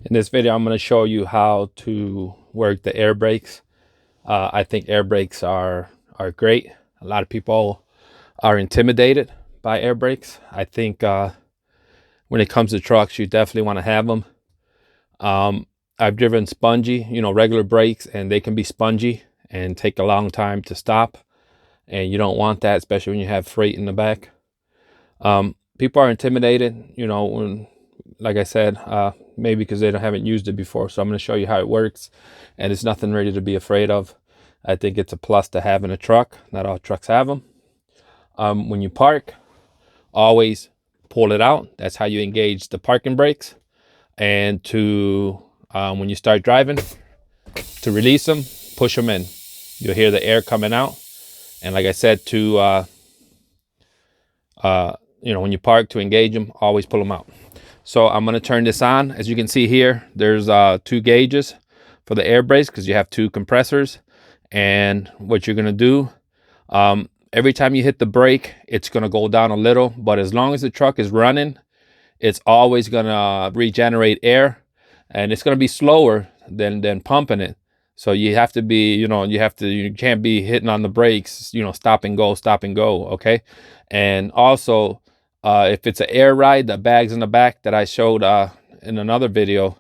In this video, I'm going to show you how to work the air brakes. I think air brakes are great. A lot of people are intimidated by air brakes. I think when it comes to trucks, you definitely want to have them. I've driven spongy, regular brakes, and they can be spongy and take a long time to stop. And you don't want that, especially when you have freight in the back. People are intimidated, when, like I said, maybe because they haven't used it before. So I'm going to show you how it works, and it's nothing really to be afraid of. I think it's a plus to have in a truck. Not all trucks have them. When you park, always pull it out. That's how you engage the parking brakes. And when you start driving, to release them, push them in. You'll hear the air coming out. And like I said, when you park, to engage them, always pull them out. So I'm going to turn this on. As you can see here, there's 2 gauges for the air brakes because you have 2 compressors. And what you're going to do, every time you hit the brake, it's going to go down a little. But as long as the truck is running, it's always going to regenerate air. And it's going to be slower than pumping it. So you have to be, you can't be hitting on the brakes, stop and go, okay? And also, if it's an air ride, the bags in the back that I showed in another video,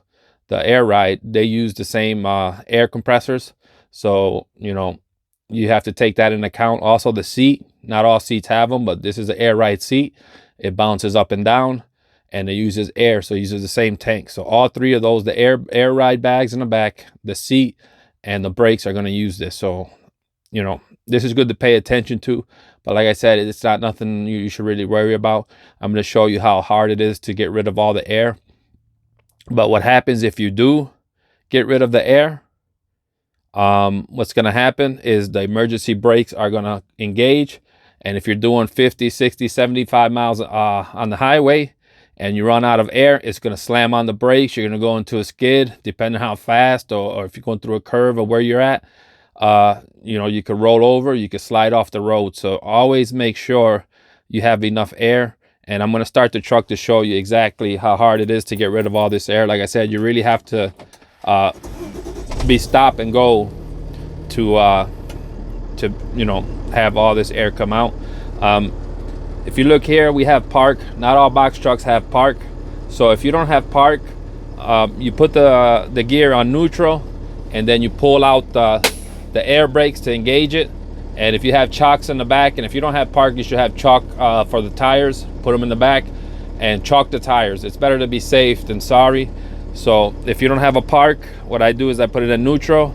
the air ride, they use the same air compressors. So, you have to take that into account. Also, the seat, not all seats have them, but this is an air ride seat. It bounces up and down, and it uses air, so it uses the same tank. So all 3 of those, the air ride bags in the back, the seat, and the brakes are going to use this. So, this is good to pay attention to. But like I said, it's not nothing you should really worry about. I'm going to show you how hard it is to get rid of all the air. But what happens if you do get rid of the air, what's going to happen is the emergency brakes are going to engage. And if you're doing 50, 60, 75 miles on the highway and you run out of air, it's going to slam on the brakes. You're going to go into a skid, depending on how fast or if you're going through a curve or where you're at. You could roll over, you could slide off the road. So always make sure you have enough air. And I'm going to start the truck to show you exactly how hard it is to get rid of all this air. Like I said, you really have to be stop and go to have all this air come out. If you look here, we have park. Not all box trucks have park. So if you don't have park, you put the gear on neutral, and then you pull out the air brakes to engage it. And if you have chocks in the back, and if you don't have park, you should have chalk for the tires. Put them in the back and chalk the tires. It's better to be safe than sorry. So if you don't have a park, what I do is I put it in neutral.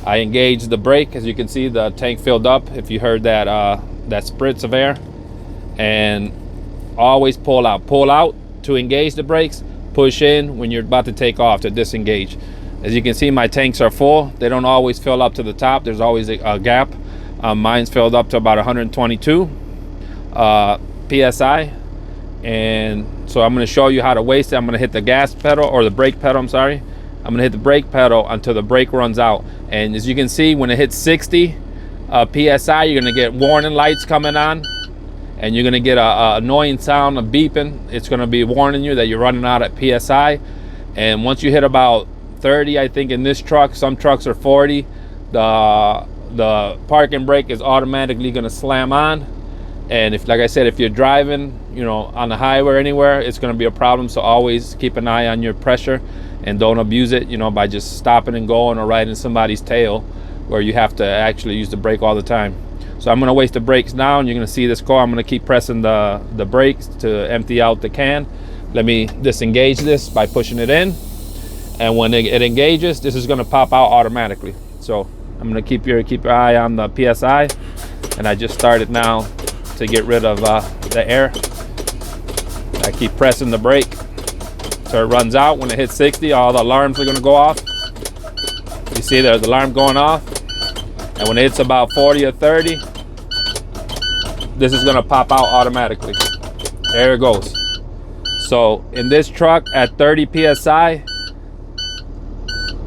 I engage the brake. As you can see, the tank filled up. If you heard that spritz of air, and always pull out to engage the brakes, push in when you're about to take off to disengage. As you can see, my tanks are full. They don't always fill up to the top. There's always a gap. Mine's filled up to about 122 psi, and so I'm going to show you how to waste it. I'm going to hit the gas pedal, or the brake pedal, I'm sorry. I'm going to hit the brake pedal until the brake runs out. And as you can see, when it hits 60 psi, you're going to get warning lights coming on, and you're going to get a annoying sound of beeping. It's going to be warning you that you're running out at psi. And once you hit about 30, I think in this truck, some trucks are 40, the parking brake is automatically going to slam on. And if, like I said, if you're driving, on the highway or anywhere, it's going to be a problem. So always keep an eye on your pressure, and don't abuse it, by just stopping and going or riding somebody's tail where you have to actually use the brake all the time. So I'm going to waste the brakes now, and you're going to see this car. I'm going to keep pressing the brakes to empty out the can. Let me disengage this by pushing it in. And when it engages, this is going to pop out automatically. So I'm going to keep your eye on the PSI. And I just started now to get rid of the air. I keep pressing the brake so it runs out. When it hits 60, all the alarms are going to go off. You see there's the alarm going off. And when it hits about 40 or 30, this is going to pop out automatically. There it goes. So in this truck at 30 PSI,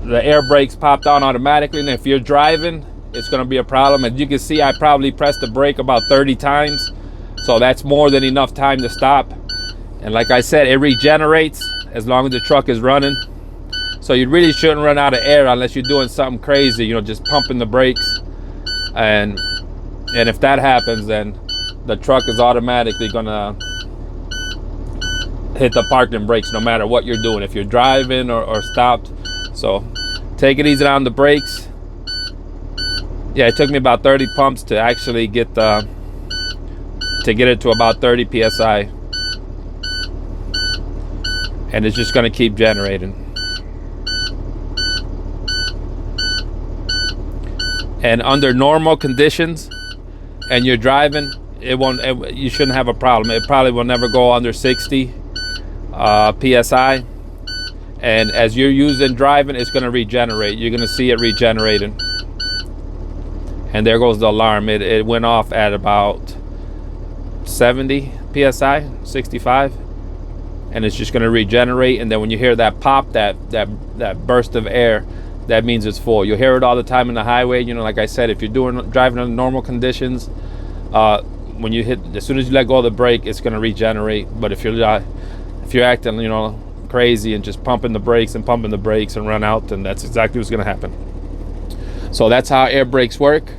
the air brakes popped on automatically. And if you're driving, it's going to be a problem. As you can see, I probably pressed the brake about 30 times. So that's more than enough time to stop. And like I said, it regenerates as long as the truck is running. So you really shouldn't run out of air unless you're doing something crazy, you know, just pumping the brakes. And if that happens, then the truck is automatically gonna hit the parking brakes no matter what you're doing, if you're driving or stopped. So take it easy on the brakes. Yeah, it took me about 30 pumps to actually get it to about 30 psi, and it's just going to keep generating. And under normal conditions and you're driving, you shouldn't have a problem. It probably will never go under 60 psi, and as you're using driving, it's going to regenerate. You're going to see it regenerating. And there goes the alarm. It went off at about 70 psi, 65, and it's just going to regenerate. And then when you hear that pop, that burst of air, that means it's full. You'll hear it all the time in the highway. You know, like I said, if you're driving under normal conditions, when you hit, as soon as you let go of the brake, it's going to regenerate. But if you're acting, you know, crazy and just pumping the brakes and run out, then that's exactly what's going to happen. So that's how air brakes work.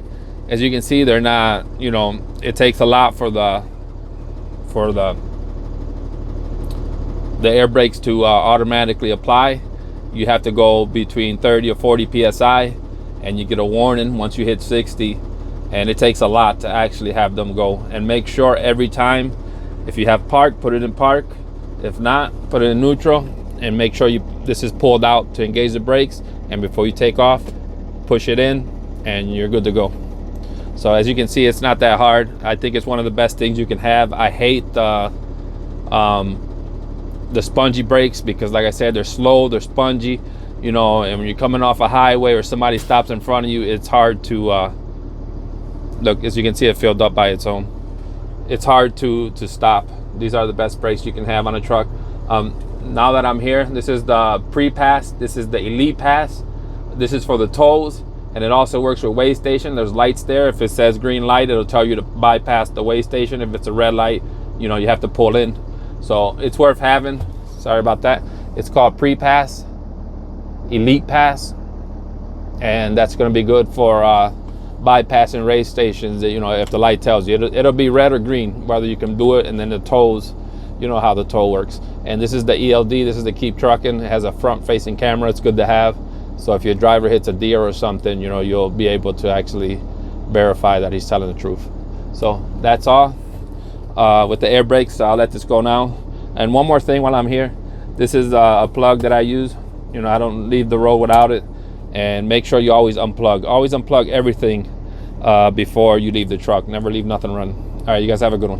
As you can see, they're not, you know, it takes a lot for the air brakes to automatically apply. You have to go between 30 or 40 psi, and you get a warning once you hit 60. And it takes a lot to actually have them go. And make sure every time, if you have park, put it in park. If not, put it in neutral, and make sure this is pulled out to engage the brakes. And before you take off, push it in, and you're good to go. So as you can see, it's not that hard. I think it's one of the best things you can have. I hate the spongy brakes because, like I said, they're slow, they're spongy, you know, and when you're coming off a highway or somebody stops in front of you, it's hard to look. As you can see, it filled up by its own. It's hard to stop. These are the best brakes you can have on a truck. Now that I'm here, this is the pre-pass, this is the elite pass, this is for the tolls. And it also works with weigh station. There's lights there. If it says green light, it'll tell you to bypass the weigh station. If it's a red light, you know, you have to pull in. So it's worth having. Sorry about that. It's called pre-pass, elite pass, and that's going to be good for bypassing weigh stations. You know, if the light tells you, it'll be red or green, whether you can do it. And then the tolls, you know how the toll works. And this is the ELD. This is the Keep Trucking. It has a front-facing camera. It's good to have. So if your driver hits a deer or something, you know, you'll be able to actually verify that he's telling the truth. So that's all with the air brakes. I'll let this go now. And one more thing while I'm here, this is a plug that I use. You know, I don't leave the road without it. And make sure you always unplug. Always unplug everything before you leave the truck. Never leave nothing running. All right, you guys have a good one.